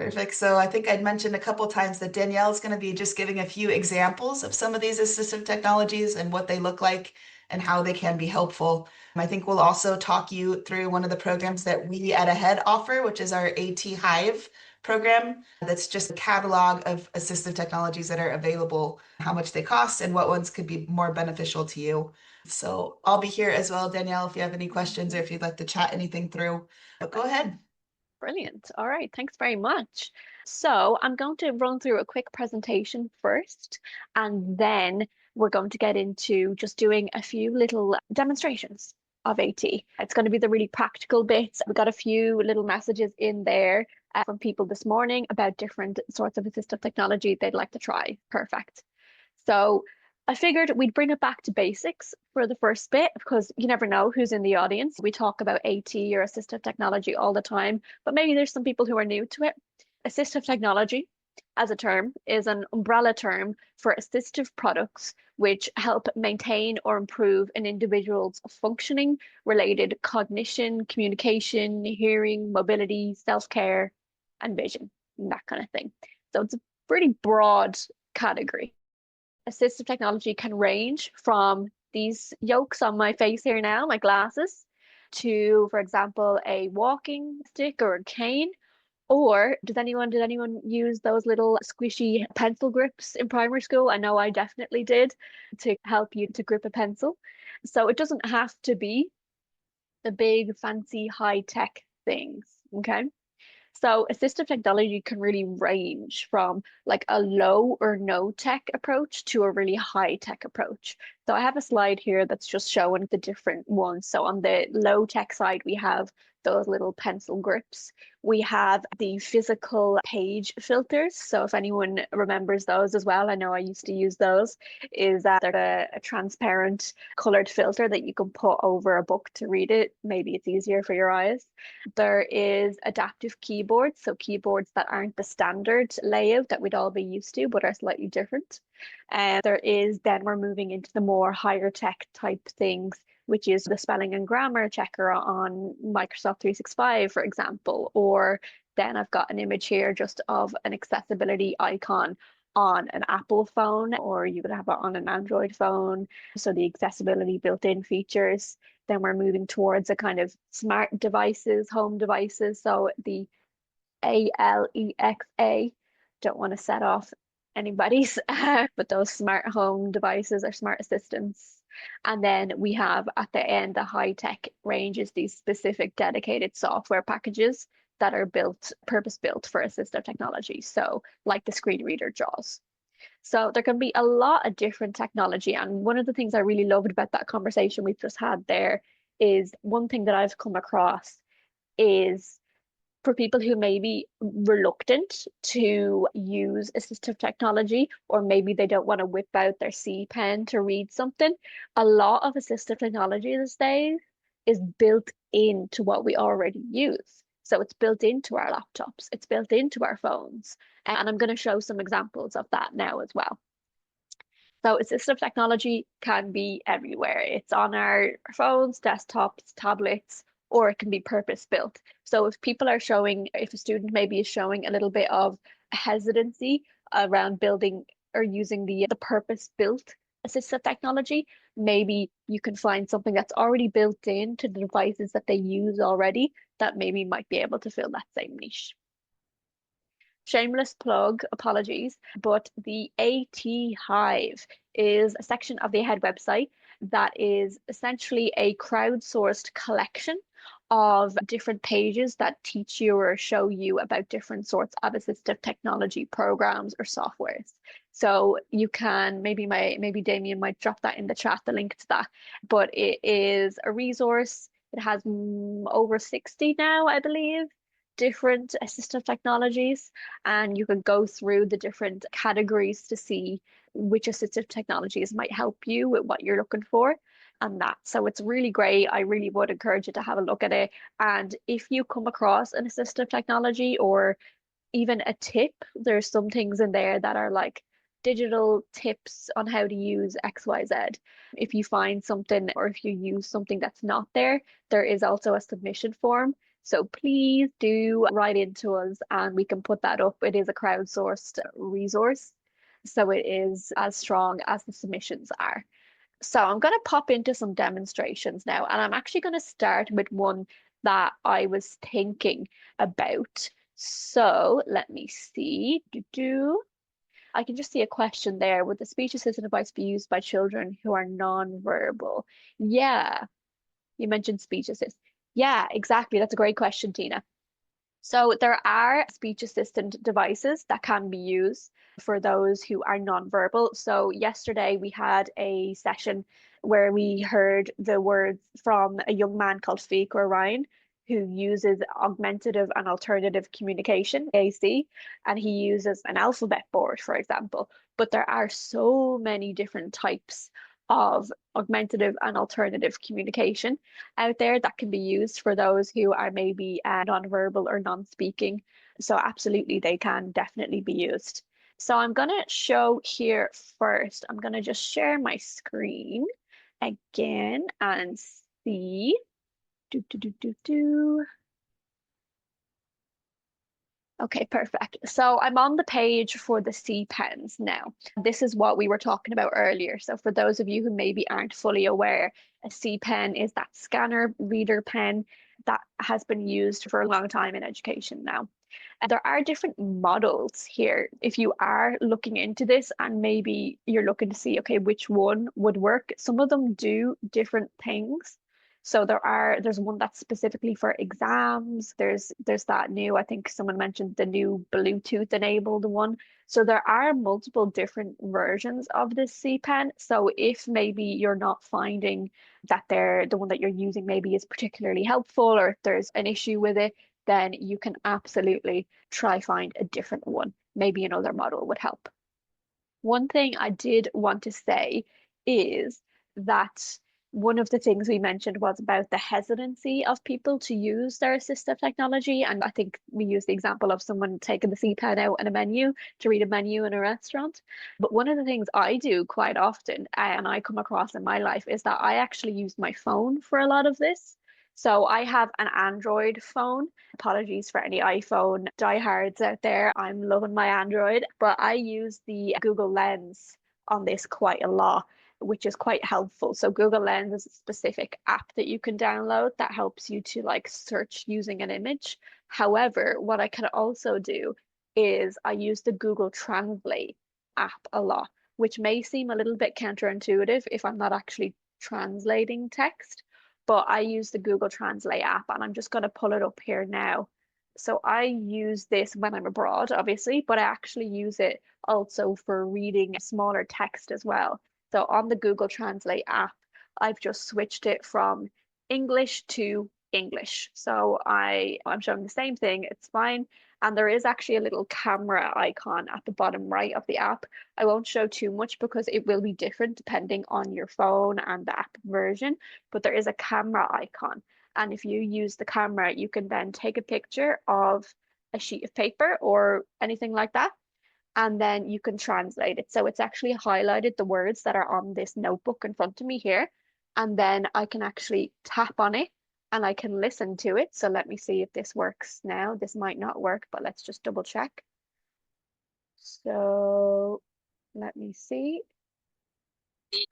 Perfect. So I think I'd mentioned a couple times that Danielle is going to be just giving a few examples of some of these assistive technologies and what they look like and how they can be helpful. I think we'll also talk you through one of the programs that we at Ahead offer, which is our AT Hive program. That's just a catalog of assistive technologies that are available, how much they cost, and what ones could be more beneficial to you. So I'll be here as well, Danielle, if you have any questions or if you'd like to chat anything through. But go ahead. Brilliant. All right, thanks very much. So I'm going to run through a quick presentation first, and then we're going to get into just doing a few little demonstrations of AT. It's going to be the really practical bits. We got a few little messages in there from people this morning about different sorts of assistive technology they'd like to try. Perfect. So I figured we'd bring it back to basics for the first bit because you never know who's in the audience. We talk about AT or assistive technology all the time, but maybe there's some people who are new to it. Assistive technology, as a term, is an umbrella term for assistive products which help maintain or improve an individual's functioning related cognition, communication, hearing, mobility, self-care, and vision, and that kind of thing. So it's a pretty broad category. Assistive technology can range from these yokes on my face here now, my glasses, to, for example, a walking stick or a cane. Or did anyone use those little squishy pencil grips in primary school? I know I definitely did to help you to grip a pencil. So it doesn't have to be the big fancy high tech things. Okay. So assistive technology can really range from like a low or no tech approach to a really high tech approach. So I have a slide here that's just showing the different ones. So on the low tech side, we have those little pencil grips. We have the physical page filters. So if anyone remembers those as well, I know I used to use those, is that they're a transparent colored filter that you can put over a book to read it. Maybe it's easier for your eyes. There is adaptive keyboards, so keyboards that aren't the standard layout that we'd all be used to, but are slightly different. And then we're moving into the more higher tech type things, which is the spelling and grammar checker on Microsoft 365, for example. Or then I've got an image here just of an accessibility icon on an Apple phone, or you could have it on an Android phone. So the accessibility built-in features. Then we're moving towards a kind of smart devices, home devices. So the Alexa, don't want to set off anybody's, but those smart home devices are smart assistants. And then we have at the end, the high tech ranges, these specific dedicated software packages that are purpose built for assistive technology. So like the screen reader JAWS. So there can be a lot of different technology. And one of the things I really loved about that conversation we've just had there is one thing that I've come across is for people who may be reluctant to use assistive technology, or maybe they don't want to whip out their C pen to read something, a lot of assistive technology these days is built into what we already use. So it's built into our laptops, it's built into our phones. And I'm going to show some examples of that now as well. So assistive technology can be everywhere. It's on our phones, desktops, tablets, or it can be purpose built. So if a student maybe is showing a little bit of hesitancy around building or using the purpose built assistive technology, maybe you can find something that's already built into the devices that they use already that maybe might be able to fill that same niche. Shameless plug, apologies, but the AT Hive is a section of the Ahead website that is essentially a crowdsourced collection of different pages that teach you or show you about different sorts of assistive technology programs or softwares. So you can, maybe Damien might drop that in the chat, the link to that, but it is a resource. It has over 60 now, I believe, different assistive technologies, and you can go through the different categories to see which assistive technologies might help you with what you're looking for and that. So it's really great. I really would encourage you to have a look at it. And if you come across an assistive technology or even a tip, there's some things in there that are like digital tips on how to use XYZ. If you find something or if you use something that's not there, there is also a submission form. So please do write into us and we can put that up. It is a crowdsourced resource, so it is as strong as the submissions are. So I'm going to pop into some demonstrations now, and I'm actually going to start with one that I was thinking about. So let me see. I can just see a question there. Would the speech assistant device be used by children who are non-verbal? Yeah, you mentioned speech assist. Yeah, exactly. That's a great question, Tina. So there are speech assistant devices that can be used for those who are nonverbal. So yesterday we had a session where we heard the words from a young man called Fikor Ryan, who uses augmentative and alternative communication, AC, and he uses an alphabet board, for example. But there are so many different types of augmentative and alternative communication out there that can be used for those who are maybe non-verbal or non-speaking. So absolutely, they can definitely be used. So I'm going to show here first. I'm going to just share my screen again and see. Do, do, do, do, do. Okay, perfect. So I'm on the page for the C pens now. This is what we were talking about earlier. So for those of you who maybe aren't fully aware, a C pen is that scanner reader pen that has been used for a long time in education now. And there are different models here. If you are looking into this and maybe you're looking to see, okay, which one would work, some of them do different things. So there's one that's specifically for exams. There's that new, I think someone mentioned the new Bluetooth enabled one. So there are multiple different versions of this C Pen. So if maybe you're not finding that the one that you're using maybe is particularly helpful, or if there's an issue with it, then you can absolutely try find a different one. Maybe another model would help. One thing I did want to say is that one of the things we mentioned was about the hesitancy of people to use their assistive technology. And I think we used the example of someone taking the C pen out in a menu to read a menu in a restaurant. But one of the things I do quite often, and I come across in my life, is that I actually use my phone for a lot of this. So I have an Android phone. Apologies for any iPhone diehards out there. I'm loving my Android, but I use the Google Lens on this quite a lot, which is quite helpful. So Google Lens is a specific app that you can download that helps you to like search using an image. However, what I can also do is I use the Google Translate app a lot, which may seem a little bit counterintuitive if I'm not actually translating text, but I use the Google Translate app and I'm just going to pull it up here now. So I use this when I'm abroad, obviously, but I actually use it also for reading smaller text as well. So on the Google Translate app, I've just switched it from English to English. So I'm showing the same thing, it's fine. And there is actually a little camera icon at the bottom right of the app. I won't show too much because it will be different depending on your phone and the app version, but there is a camera icon. And if you use the camera, you can then take a picture of a sheet of paper or anything like that, and then you can translate it. So it's actually highlighted the words that are on this notebook in front of me here. And then I can actually tap on it and I can listen to it. So let me see if this works now. This might not work, but let's just double check. So let me see.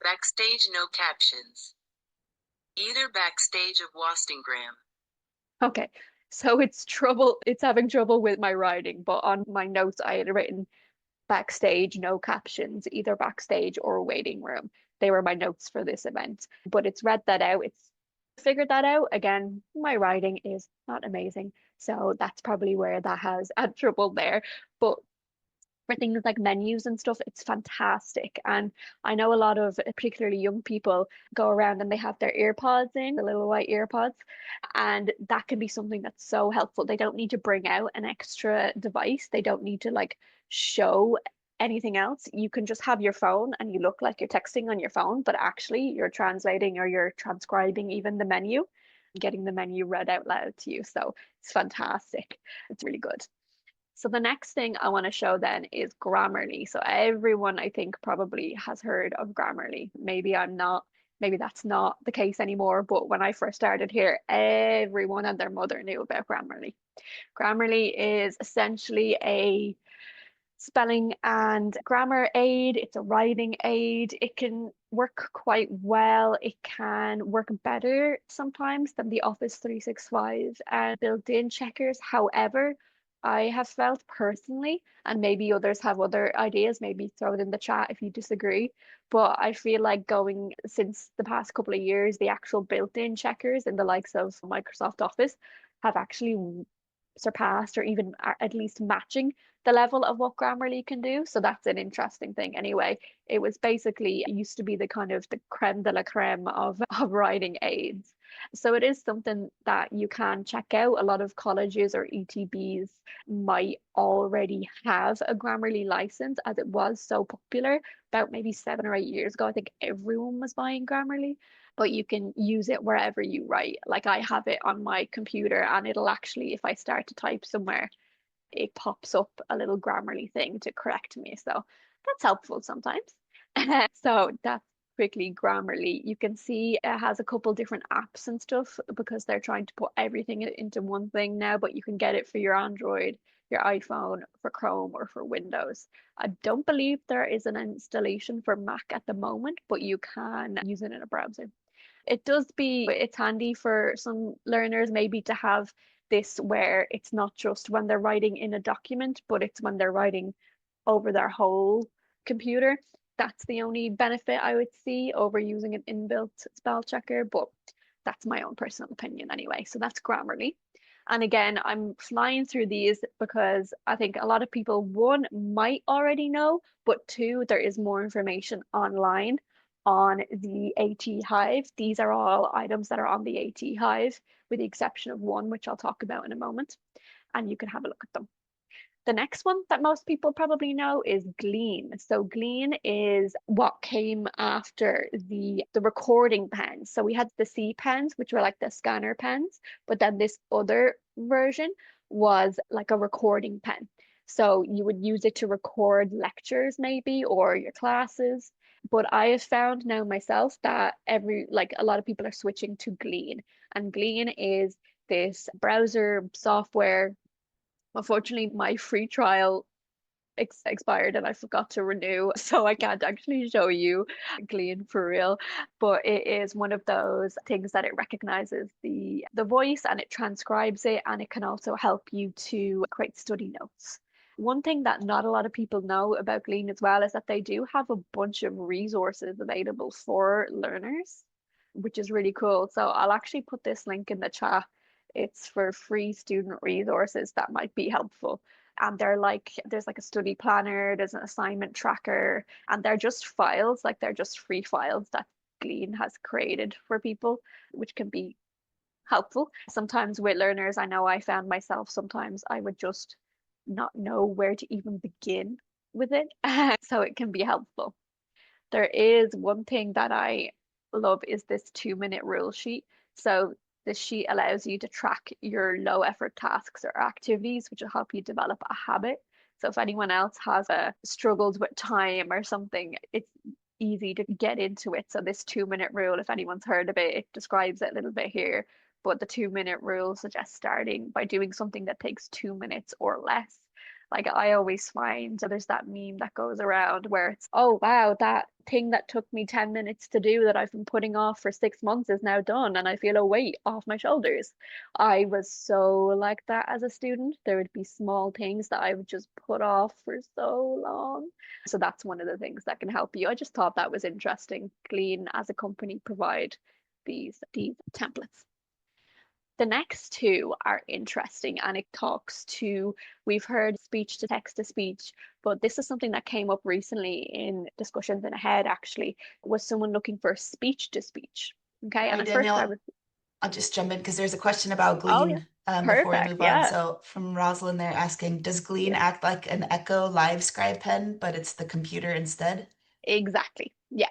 Backstage, no captions. Either backstage of Wostengram. Okay, so it's having trouble with my writing, but on my notes I had written backstage, no captions, either backstage or waiting room. They were my notes for this event, but it's read that out. It's figured that out. Again, my writing is not amazing, so that's probably where that has had trouble there. But for things like menus and stuff, it's fantastic. And I know a lot of particularly young people go around and they have their earpods in, the little white earpods, and that can be something that's so helpful. They don't need to bring out an extra device. They don't need to like show anything else. You can just have your phone and you look like you're texting on your phone, but actually you're translating or you're transcribing even the menu, getting the menu read out loud to you. So it's fantastic. It's really good. So the next thing I want to show then is Grammarly. So everyone I think probably has heard of Grammarly. Maybe I'm not Maybe that's not the case anymore, but when I first started here, everyone and their mother knew about Grammarly. Grammarly is essentially a spelling and grammar aid. It's a writing aid. It can work quite well. It can work better sometimes than the Office 365 and built-in checkers. However, I have felt personally, and maybe others have other ideas, maybe throw it in the chat if you disagree, but I feel like going since the past couple of years, the actual built-in checkers in the likes of Microsoft Office have actually surpassed or even at least matching the level of what Grammarly can do. So that's an interesting thing. Anyway, it was basically it used to be the kind of the creme de la creme of writing aids. So it is something that you can check out. A lot of colleges or ETBs might already have a Grammarly license as it was so popular about maybe 7 or 8 years ago. I think everyone was buying Grammarly, but you can use it wherever you write. Like I have it on my computer and it'll actually, if I start to type somewhere, it pops up a little Grammarly thing to correct me. So that's helpful sometimes. So that's quickly Grammarly. You can see it has a couple different apps and stuff because they're trying to put everything into one thing now, but you can get it for your Android, your iPhone, for Chrome, or for Windows. I don't believe there is an installation for Mac at the moment, but you can use it in a browser. It's handy for some learners maybe to have this where it's not just when they're writing in a document, but it's when they're writing over their whole computer. That's the only benefit I would see over using an inbuilt spell checker, but that's my own personal opinion anyway. So that's Grammarly. And again, I'm flying through these because I think a lot of people, one, might already know, but two, there is more information online on the AT Hive. These are all items that are on the AT Hive, with the exception of one, which I'll talk about in a moment, and you can have a look at them. The next one that most people probably know is Glean. So Glean is what came after the recording pens. So we had the C pens, which were like the scanner pens, but then this other version was like a recording pen. So you would use it to record lectures maybe or your classes. But I have found now myself that like a lot of people are switching to Glean. And Glean is this browser software. Unfortunately, my free trial expired and I forgot to renew, so I can't actually show you Glean for real. But it is one of those things that it recognizes the voice and it transcribes it, and it can also help you to create study notes. One thing that not a lot of people know about Glean as well is that they do have a bunch of resources available for learners, which is really cool. So I'll actually put this link in the chat. It's for free student resources that might be helpful. And there's like a study planner, there's an assignment tracker, and they're just files, like they're just free files that Glean has created for people, which can be helpful. Sometimes with learners, I know I found myself, sometimes I would just not know where to even begin with it. So it can be helpful. There is one thing that I love is this 2-minute rule sheet. So this sheet allows you to track your low effort tasks or activities, which will help you develop a habit. So if anyone else has struggled with time or something, it's easy to get into it. So this 2-minute rule, if anyone's heard of it, it describes it a little bit here. But the 2-minute rule suggests starting by doing something that takes 2 minutes or less. Like I always find there's that meme that goes around where it's, oh wow, that thing that took me 10 minutes to do that I've been putting off for 6 months is now done, and I feel a weight off my shoulders. I was so like that as a student. There would be small things that I would just put off for so long. So that's one of the things that can help you. I just thought that was interesting. Glean as a company provide these templates. The next two are interesting, and it talks to, we've heard speech to text to speech, but this is something that came up recently in discussions in ahead actually, was someone looking for speech to speech. Okay, and Hi, at first I Danielle. was, I'll just jump in because there's a question about oh yeah, Glean before we perfect, move on. yeah, So from Rosalind, they're asking, does Glean yeah, act like an Echo Live Scribe pen, but it's the computer instead? exactly, yeah.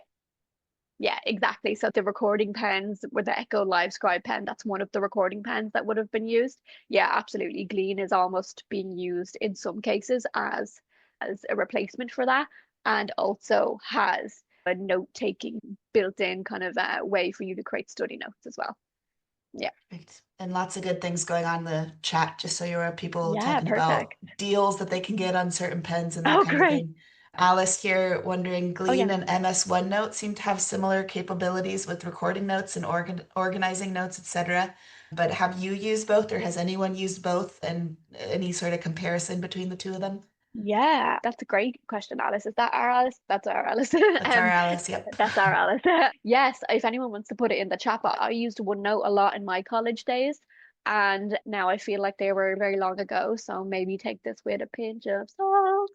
Yeah, exactly. So the recording pens with the Echo Live Scribe pen, that's one of the recording pens that would have been used. Yeah, absolutely. Glean is almost being used in some cases as a replacement for that, and also has a note-taking built-in kind of way for you to create study notes as well. Yeah. Perfect. And lots of good things going on in the chat, just so you're aware, people Yeah, talking about perfect. deals that they can get on certain pens and that Oh, kind of great. thing. Alice here wondering, Oh, yeah. Glean and MS OneNote seem to have similar capabilities with recording notes and organizing notes, etc. But have you used both, or has anyone used both, and any sort of comparison between the two of them? Yeah, that's a great question, Alice. Is that our Alice? That's our Alice. That's our Alice, yep. That's our Alice. Yes, if anyone wants to put it in the chat, but I used OneNote a lot in my college days, and now I feel like they were very long ago, so maybe take this with a pinch of salt.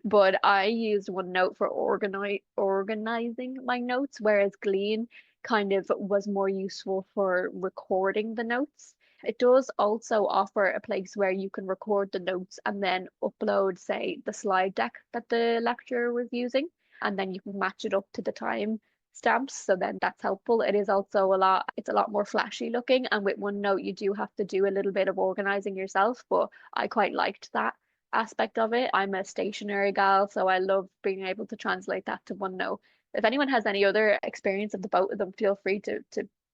But I used OneNote for organizing my notes, whereas Glean kind of was more useful for recording the notes. It does also offer a place where you can record the notes and then upload, say, the slide deck that the lecturer was using, and then you can match it up to the time stamps. So then that's helpful. It is also it's a lot more flashy looking. And with OneNote, you do have to do a little bit of organizing yourself, but I quite liked that aspect of it. I'm a stationary gal, so I love being able to translate that to OneNote. If anyone has any other experience of the both of them, feel free to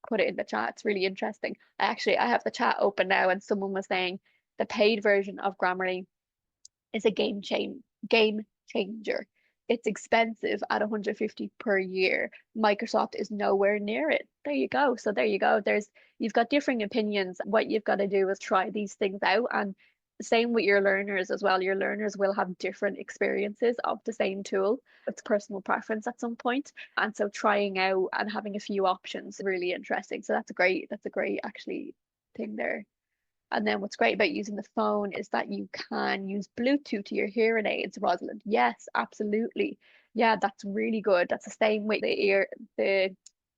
put it in the chat. It's really interesting. I have the chat open now, and someone was saying the paid version of Grammarly is a game changer. It's expensive at 150 per year. Microsoft is nowhere near it. There you go. So there you go. You've got differing opinions. What you've got to do is try these things out, and same with your learners as well. Your learners will have different experiences of the same tool. It's personal preference at some point. And so trying out and having a few options really interesting. So that's a great actually thing there. And then what's great about using the phone is that you can use Bluetooth to your hearing aids, Rosalind. Yes, absolutely. Yeah, that's really good. That's the same with the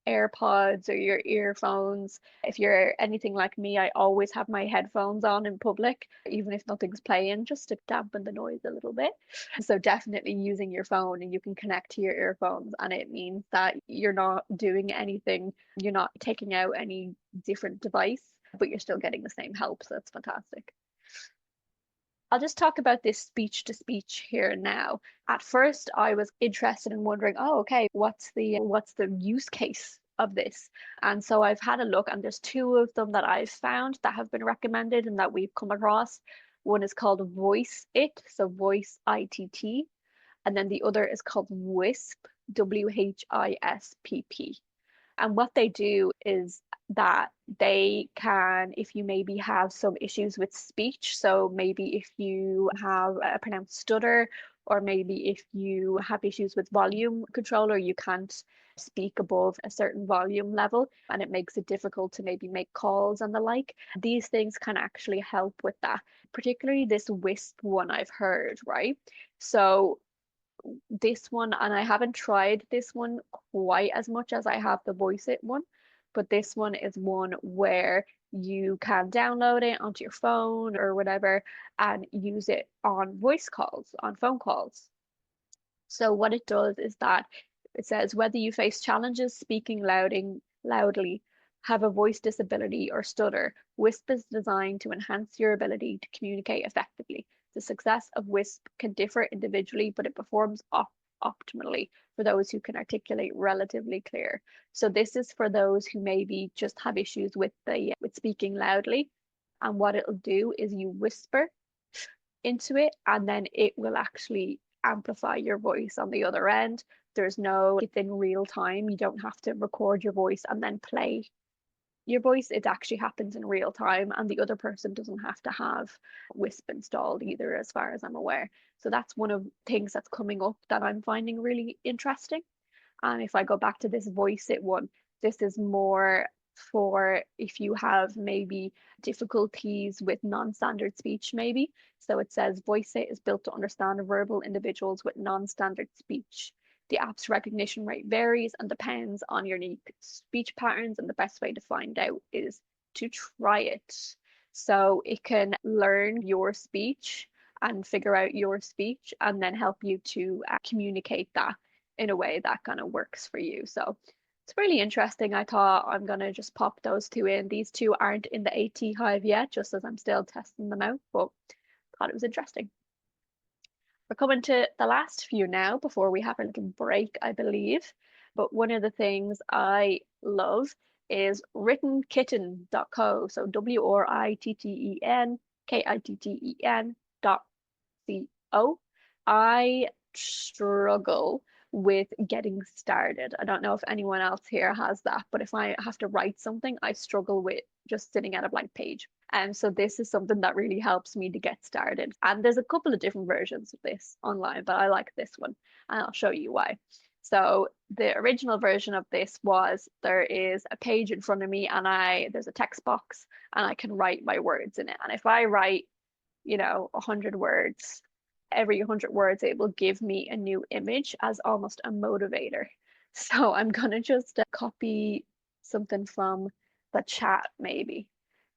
AirPods or your earphones. If you're anything like me, I always have my headphones on in public, even if nothing's playing, just to dampen the noise a little bit. So definitely using your phone, and you can connect to your earphones, and it means that you're not doing anything, you're not taking out any different device, but you're still getting the same help. So that's fantastic. I'll just talk about this speech to speech here now. At first, I was interested in wondering, oh, okay, what's the use case of this? And so I've had a look, and there's two of them that I've found that have been recommended and that we've come across. One is called Voice It, so Voice ITT, and then the other is called WHISP, WHISPP. And what they do is that they can, if you maybe have some issues with speech, so maybe if you have a pronounced stutter, or maybe if you have issues with volume control, or you can't speak above a certain volume level and it makes it difficult to maybe make calls and the like, these things can actually help with that. Particularly this WHISP one I've heard, right? So this one, and I haven't tried this one quite as much as I have the Voice It one, but this one is one where you can download it onto your phone or whatever and use it on voice calls, on phone calls. So what it does is that it says whether you face challenges speaking loudly, have a voice disability, or stutter, WHISP is designed to enhance your ability to communicate effectively. The success of WHISP can differ individually, but it performs optimally for those who can articulate relatively clear. So this is for those who maybe just have issues with speaking loudly. And what it'll do is you whisper into it, and then it will actually amplify your voice on the other end. It's in real time. You don't have to record your voice and then play your voice. It actually happens in real time, and the other person doesn't have to have WHISP installed either, as far as I'm aware. So that's one of the things that's coming up that I'm finding really interesting. And if I go back to this Voice It one, this is more for if you have maybe difficulties with non-standard speech, maybe. So it says Voice It is built to understand verbal individuals with non-standard speech. The app's recognition rate varies and depends on your unique speech patterns, and the best way to find out is to try it. So it can learn your speech and figure out your speech and then help you to communicate that in a way that kind of works for you. So it's really interesting. I thought I'm going to just pop those two in. These two aren't in the AT Hive yet, just as I'm still testing them out, but thought it was interesting. We're coming to the last few now before we have a little break, I believe. But one of the things I love is writtenkitten.co. So WRITTENKITTEN.co. I struggle with getting started. I don't know if anyone else here has that, but if I have to write something, I struggle with just sitting at a blank page. And so this is something that really helps me to get started. And there's a couple of different versions of this online, but I like this one, and I'll show you why. So the original version of this was there is a page in front of me and there's a text box and I can write my words in it. And if I write, 100 words, every 100 words, it will give me a new image as almost a motivator. So I'm gonna just copy something from the chat maybe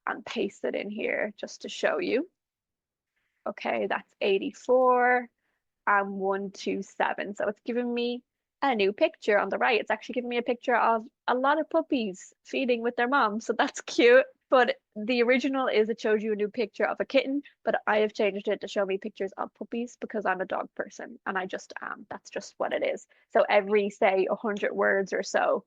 and paste it in here just to show you. Okay, that's 84 and 127. So it's giving me a new picture on the right. It's actually giving me a picture of a lot of puppies feeding with their mom. So that's cute. But the original is it shows you a new picture of a kitten, but I have changed it to show me pictures of puppies because I'm a dog person and I just am. That's just what it is. So every, say, 100 words or so,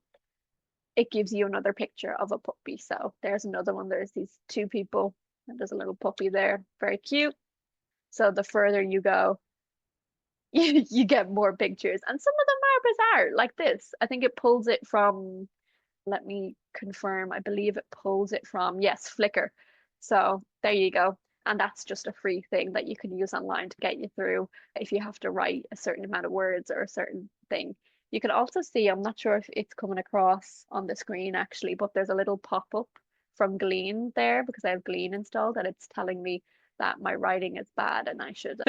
it gives you another picture of a puppy. So there's another one. There's these two people and there's a little puppy there. Very cute. So the further you go, you get more pictures. And some of them are bizarre, like this. I think it pulls it from, let me confirm, I believe it pulls it from, yes, Flickr. So there you go. And that's just a free thing that you can use online to get you through if you have to write a certain amount of words or a certain thing. You can also see, I'm not sure if it's coming across on the screen actually, but there's a little pop-up from Glean there because I have Glean installed and it's telling me that my writing is bad and I should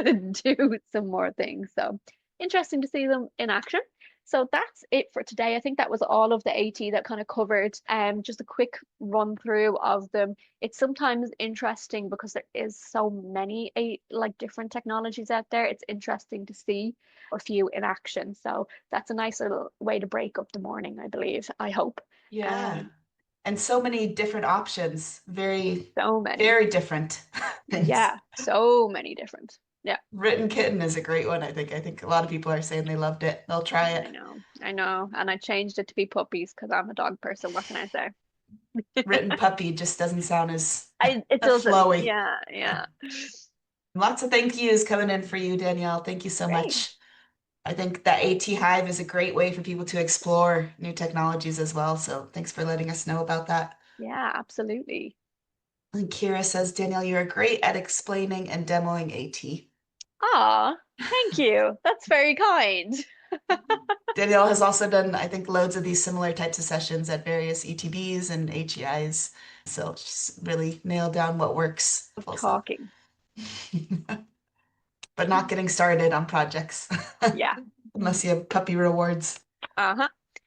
do some more things. So interesting to see them in action. So that's it for today. I think that was all of the AT that kind of covered just a quick run through of them. It's sometimes interesting because there is so many like different technologies out there. It's interesting to see a few in action. So that's a nice little way to break up the morning, I believe, I hope. Yeah. And so many different options. Very, So many. very different things. Yeah, so many different. Yeah. Written Kitten is a great one, I think. I think a lot of people are saying they loved it. They'll try it. I know. And I changed it to be puppies because I'm a dog person. What can I say? Written Puppy just doesn't sound as It doesn't. flowy. Yeah. Lots of thank yous coming in for you, Danielle. Thank you so Great. much. I think that AT Hive is a great way for people to explore new technologies as well. So thanks for letting us know about that. Yeah, absolutely. And Kira says, Danielle, you are great at explaining and demoing AT. Ah, thank you. That's very kind. Danielle has also done, I think, loads of these similar types of sessions at various ETBs and HEIs. So she's really nailed down what works. Talking. But not getting started on projects. Yeah. Unless you have puppy rewards. Uh-huh.